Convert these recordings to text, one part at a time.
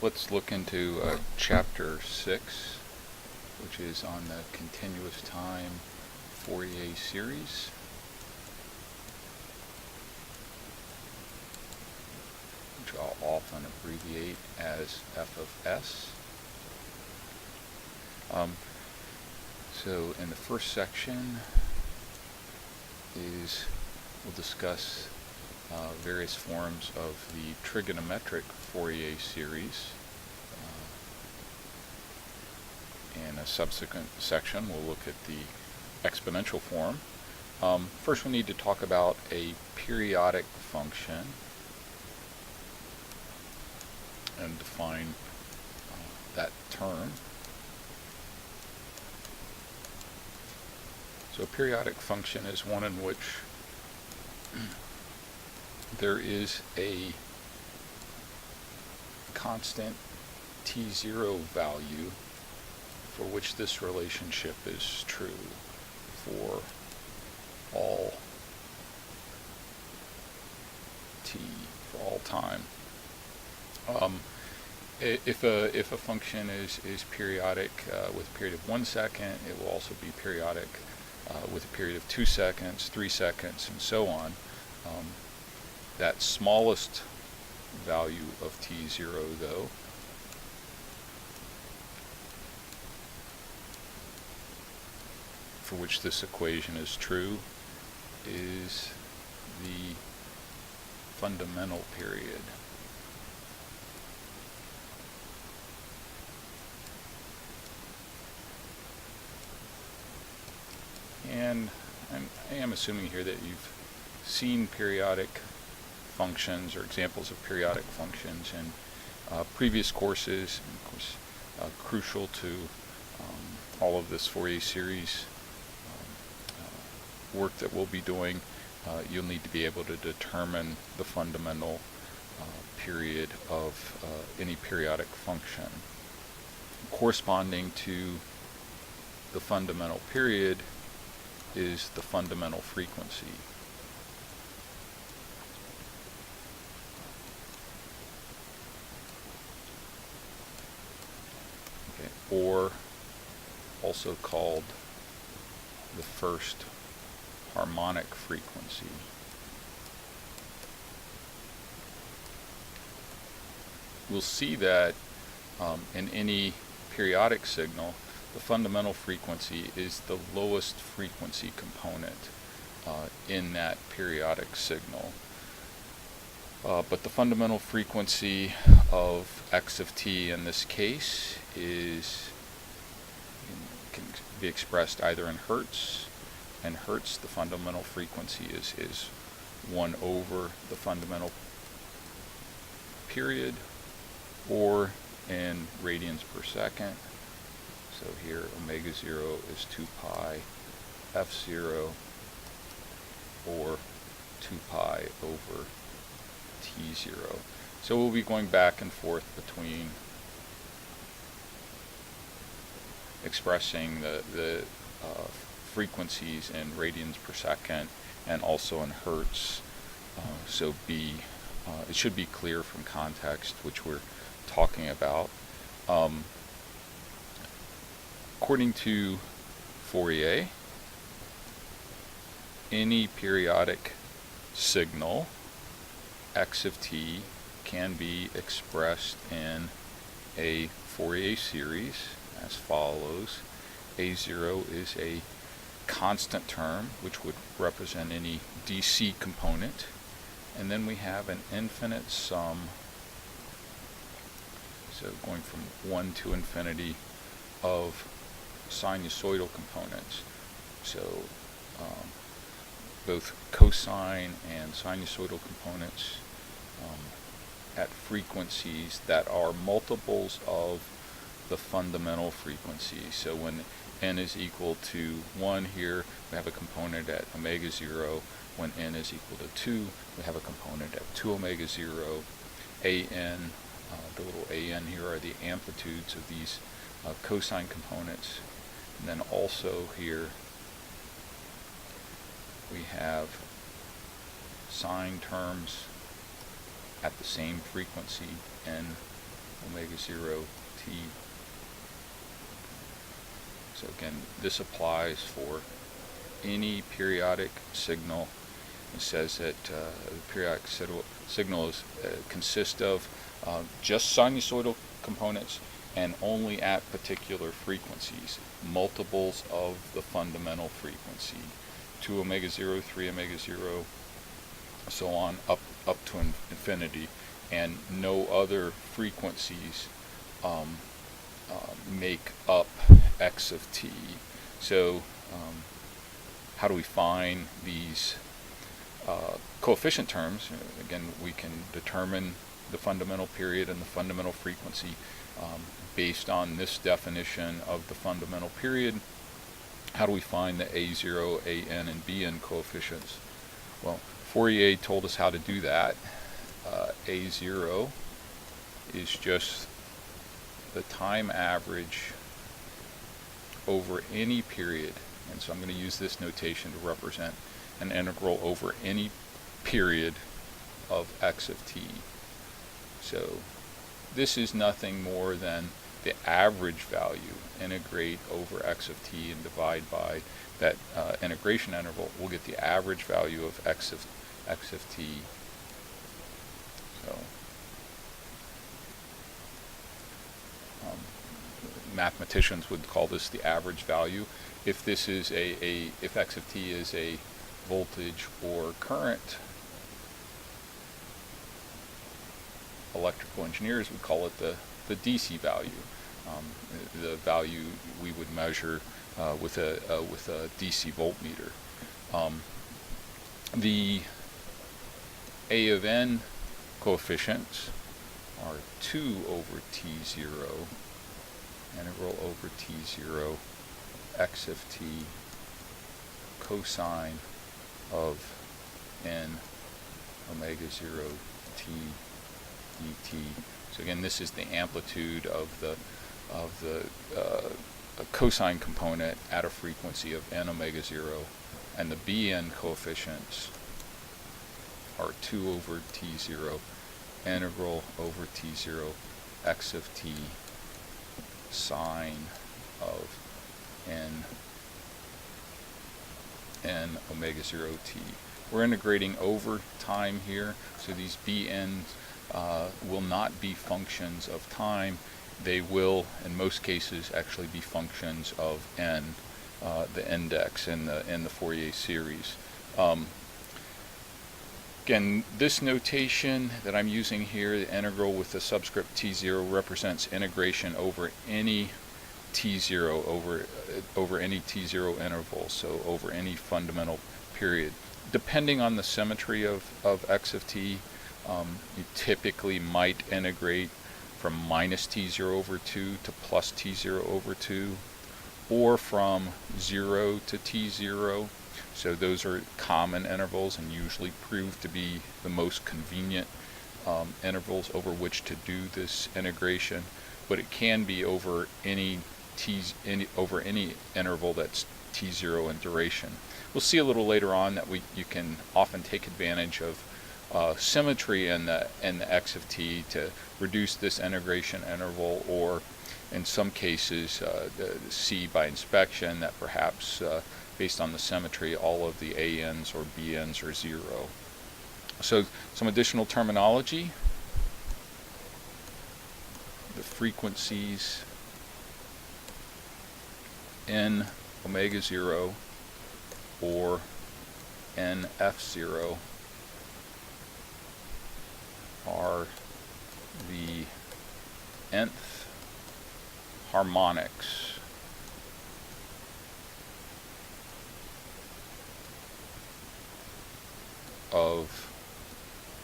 Let's look into Chapter 6, which is on the continuous time Fourier series. Which I'll often abbreviate as f of s. So in the first section we'll discuss various forms of the trigonometric Fourier series. In a subsequent section we'll look at the exponential form. First we need to talk about a periodic function and define that term. So a periodic function is one in which there is a constant t0 value for which this relationship is true for all t, for all time. If a function is periodic with a period of 1 second, it will also be periodic with a period of 2 seconds, 3 seconds, and so on. That smallest value of t0, though, for which this equation is true, is the fundamental period. And I am assuming here that you've seen periodic functions or examples of periodic functions in previous courses. And of course, crucial to all of this Fourier series work that we'll be doing, you'll need to be able to determine the fundamental period of any periodic function. Corresponding to the fundamental period is the fundamental frequency. Okay, or also called the first harmonic frequency. We'll see that in any periodic signal, the fundamental frequency is the lowest frequency component in that periodic signal. But the fundamental frequency of x of t in this case can be expressed either in hertz. In hertz, the fundamental frequency is 1 over the fundamental period, or in radians per second. So here omega 0 is 2 pi f0, or 2 pi over t0. So we'll be going back and forth between expressing the frequencies in radians per second and also in hertz. So it should be clear from context which we're talking about. According to Fourier, any periodic signal x of t can be expressed in a Fourier series as follows. A0 is a constant term which would represent any DC component, and then we have an infinite sum, so going from 1 to infinity, of sinusoidal components. So both cosine and sinusoidal components at frequencies that are multiples of the fundamental frequency. So when n is equal to 1 here, we have a component at omega 0. When n is equal to 2, we have a component at 2 omega 0. an, the little an here are the amplitudes of these cosine components. And then also here we have sine terms at the same frequency, n omega 0 t. So again, this applies for any periodic signal. It says that the periodic signal is, consists of just sinusoidal components and only at particular frequencies, multiples of the fundamental frequency, 2 omega 0, 3 omega 0, so on, up to infinity, and no other frequencies make up x of t. So how do we find these coefficient terms? Again, we can determine the fundamental period and the fundamental frequency based on this definition of the fundamental period. How do we find the A0, AN, and BN coefficients? Well, Fourier told us how to do that. A0 is just the time average over any period, and so I'm going to use this notation to represent an integral over any period of x of t. So this is nothing more than the average value. Integrate over x of t and divide by that integration interval. We'll get the average value of x of t. So mathematicians would call this the average value. If this is if x of t is a voltage or current, electrical engineers would call it the DC value, the value we would measure with a DC voltmeter. The A of n coefficients are 2 over t0, integral over t0, x of t, cosine of n omega 0 t dt. So again, this is the amplitude of the cosine component at a frequency of n omega 0, and the Bn coefficients are 2 over t0, integral over t0, x of t, sine of n omega 0 t. We're integrating over time here, so these Bn's will not be functions of time. They will, in most cases, actually be functions of n, the index in the Fourier series. Again, this notation that I'm using here, the integral with the subscript t0, represents integration over any t0, over any t0 interval, so over any fundamental period. Depending on the symmetry of x of t, you typically might integrate from minus t0 over 2 to plus t0 over 2, or from 0 to t0. So those are common intervals and usually prove to be the most convenient intervals over which to do this integration. But it can be over any interval that's t0 in duration. We'll see a little later on that you can often take advantage of symmetry in the x of t to reduce this integration interval, or in some cases see by inspection that perhaps based on the symmetry all of the ANs or BNs are 0. So some additional terminology: the frequencies n omega 0 or nf0 are the nth harmonics of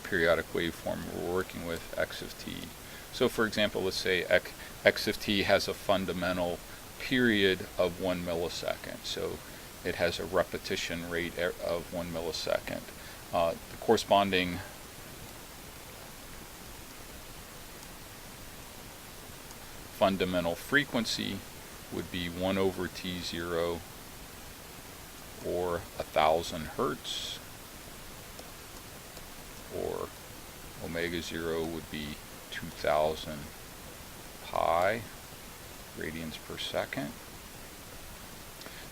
periodic waveform we're working with x of t. So for example, let's say x of t has a fundamental period of 1 millisecond. So it has a repetition rate of 1 millisecond. The corresponding fundamental frequency would be 1 over t0, or 1,000 hertz, or omega 0 would be 2,000 pi radians per second.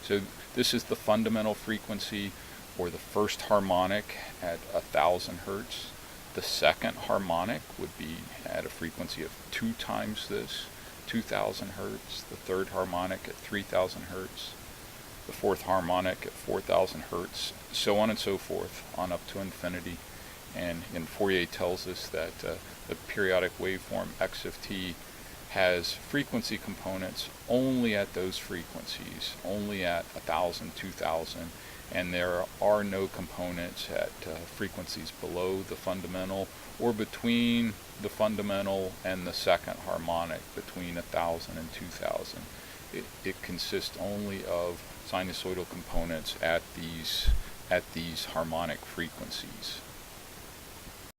So this is the fundamental frequency, or the first harmonic at 1000 hertz. The second harmonic would be at a frequency of 2 times this, 2000 hertz. The third harmonic at 3000 hertz. The fourth harmonic at 4000 hertz, so on and so forth, on up to infinity. And Fourier tells us that the periodic waveform x of t has frequency components only at those frequencies, only at 1000, 2000, and there are no components at frequencies below the fundamental or between the fundamental and the second harmonic, between 1000 and 2000. It consists only of sinusoidal components at these harmonic frequencies.